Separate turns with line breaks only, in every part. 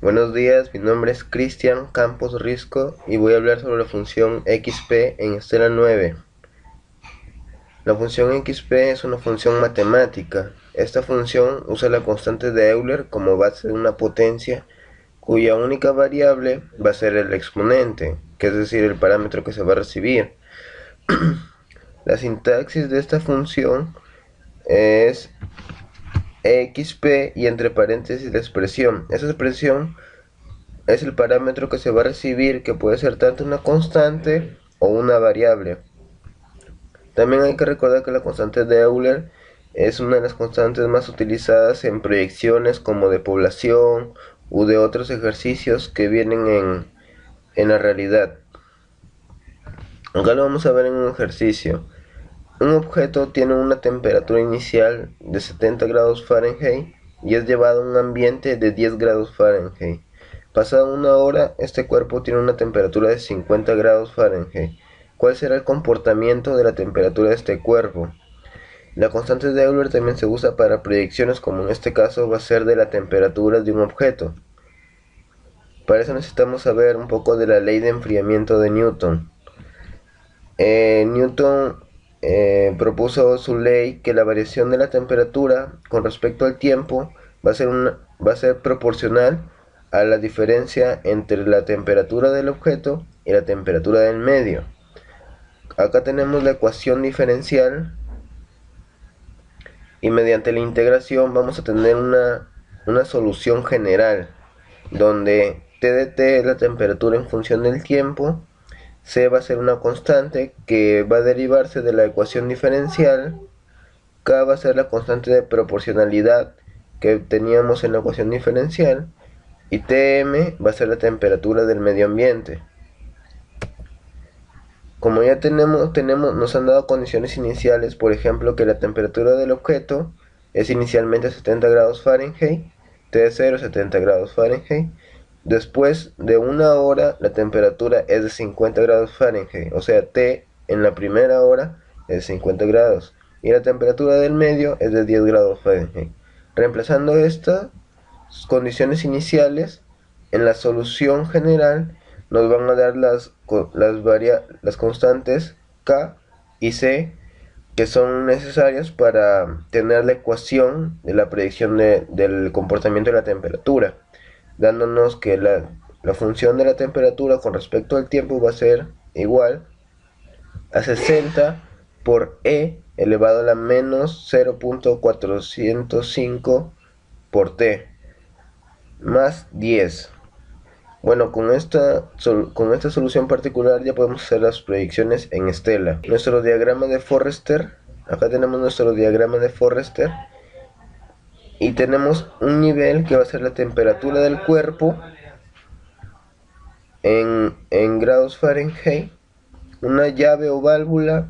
Buenos días, mi nombre es Cristian Campos Risco y voy a hablar sobre la función XP en Estela 9. La función XP es una función matemática. Esta función usa la constante de Euler como base de una potencia cuya única variable va a ser el exponente, que es decir, el parámetro que se va a recibir. La sintaxis de esta función es XP y entre paréntesis la expresión. Esa expresión es el parámetro que se va a recibir, que puede ser tanto una constante o una variable. También hay que recordar que la constante de Euler es una de las constantes más utilizadas en proyecciones como de población u de otros ejercicios que vienen en la realidad. Acá lo vamos a ver en un ejercicio. Un objeto tiene una temperatura inicial de 70 grados Fahrenheit y es llevado a un ambiente de 10 grados Fahrenheit. Pasada una hora, este cuerpo tiene una temperatura de 50 grados Fahrenheit. ¿Cuál será el comportamiento de la temperatura de este cuerpo? La constante de Euler también se usa para proyecciones, como en este caso va a ser de la temperatura de un objeto. Para eso necesitamos saber un poco de la ley de enfriamiento de Newton. Newton propuso su ley que la variación de la temperatura con respecto al tiempo va a ser proporcional a la diferencia entre la temperatura del objeto y la temperatura del medio. Acá tenemos la ecuación diferencial y mediante la integración vamos a tener una solución general donde T de T es la temperatura en función del tiempo, C va a ser una constante que va a derivarse de la ecuación diferencial, K va a ser la constante de proporcionalidad que teníamos en la ecuación diferencial y Tm va a ser la temperatura del medio ambiente. Como ya nos han dado condiciones iniciales, por ejemplo, que la temperatura del objeto es inicialmente 70 grados Fahrenheit, T de 0 70 grados Fahrenheit. Después de una hora, la temperatura es de 50 grados Fahrenheit, o sea, T en la primera hora es de 50 grados. Y la temperatura del medio es de 10 grados Fahrenheit. Reemplazando estas condiciones iniciales, en la solución general nos van a dar las constantes K y C que son necesarias para tener la ecuación de la predicción del comportamiento de la temperatura, dándonos que la función de la temperatura con respecto al tiempo va a ser igual a 60 por E elevado a la menos 0.405 por T más 10. Bueno, con esta solución particular ya podemos hacer las predicciones en Estela. Nuestro diagrama de Forrester, acá tenemos nuestro diagrama de Forrester y tenemos un nivel que va a ser la temperatura del cuerpo en grados Fahrenheit, una llave o válvula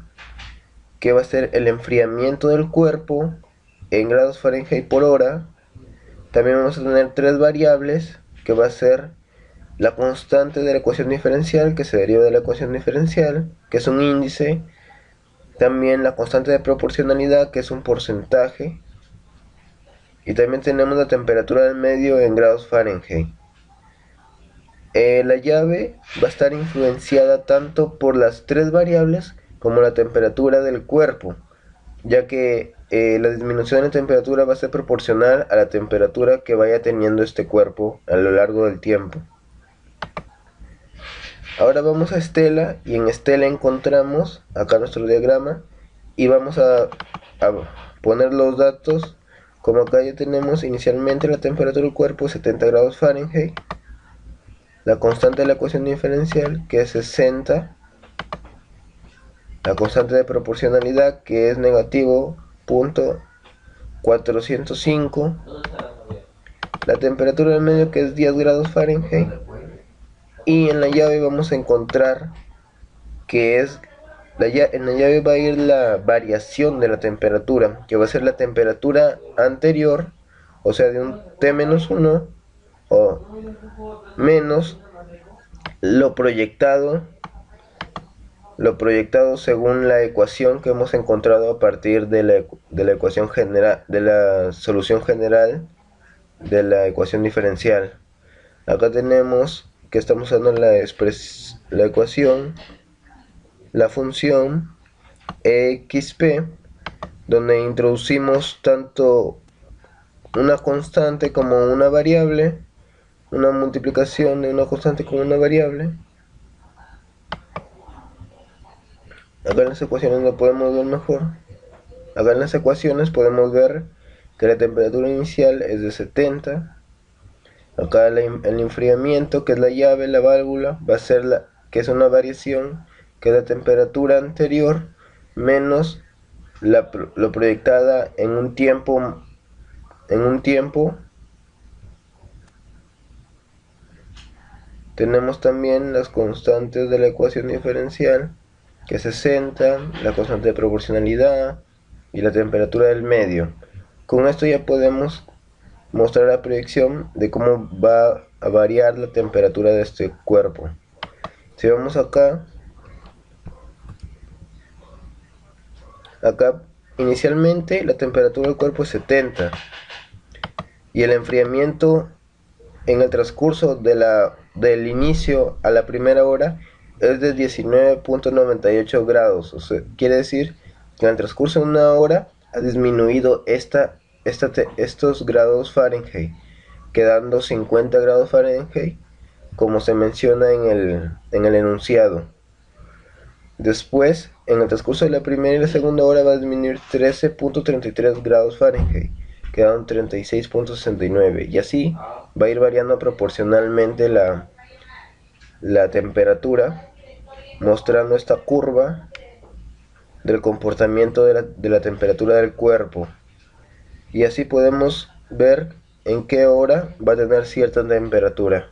que va a ser el enfriamiento del cuerpo en grados Fahrenheit por hora. También vamos a tener tres variables que va a ser la constante de la ecuación diferencial que se deriva de la ecuación diferencial, que es un índice, también la constante de proporcionalidad que es un porcentaje, y también tenemos la temperatura del medio en grados Fahrenheit. La llave va a estar influenciada tanto por las tres variables como la temperatura del cuerpo, ya que la disminución de temperatura va a ser proporcional a la temperatura que vaya teniendo este cuerpo a lo largo del tiempo. Ahora vamos a Estela y en Estela encontramos acá nuestro diagrama y vamos a poner los datos. Como acá ya tenemos inicialmente la temperatura del cuerpo 70 grados Fahrenheit, la constante de la ecuación diferencial que es 60, la constante de proporcionalidad que es negativo punto 405, la temperatura del medio que es 10 grados Fahrenheit y en la llave vamos a encontrar que es en la llave va a ir la variación de la temperatura, que va a ser la temperatura anterior, o sea, de un T-1 o menos lo proyectado según la ecuación que hemos encontrado a partir de la ecuación general, de la solución general de la ecuación diferencial. Acá tenemos que estamos usando la ecuación, la función exp, donde introducimos tanto una constante como una variable, una multiplicación de una constante con una variable. Acá en las ecuaciones lo podemos ver mejor. Acá en las ecuaciones podemos ver que la temperatura inicial es de 70. Acá el enfriamiento, que es la llave, la válvula, va a ser que es una variación, que es la temperatura anterior menos lo proyectada en un tiempo. Tenemos también las constantes de la ecuación diferencial, que es 60, la constante de proporcionalidad y la temperatura del medio. Con esto ya podemos mostrar la proyección de cómo va a variar la temperatura de este cuerpo. Si vamos acá inicialmente la temperatura del cuerpo es 70 y el enfriamiento en el transcurso del inicio a la primera hora es de 19.98 grados. O sea, quiere decir que en el transcurso de una hora ha disminuido estos grados Fahrenheit, quedando 50 grados Fahrenheit, como se menciona en el enunciado. Después, en el transcurso de la primera y la segunda hora va a disminuir 13.33 grados Fahrenheit, quedan 36.69, y así va a ir variando proporcionalmente la temperatura, mostrando esta curva del comportamiento de la temperatura del cuerpo. Y así podemos ver en qué hora va a tener cierta temperatura.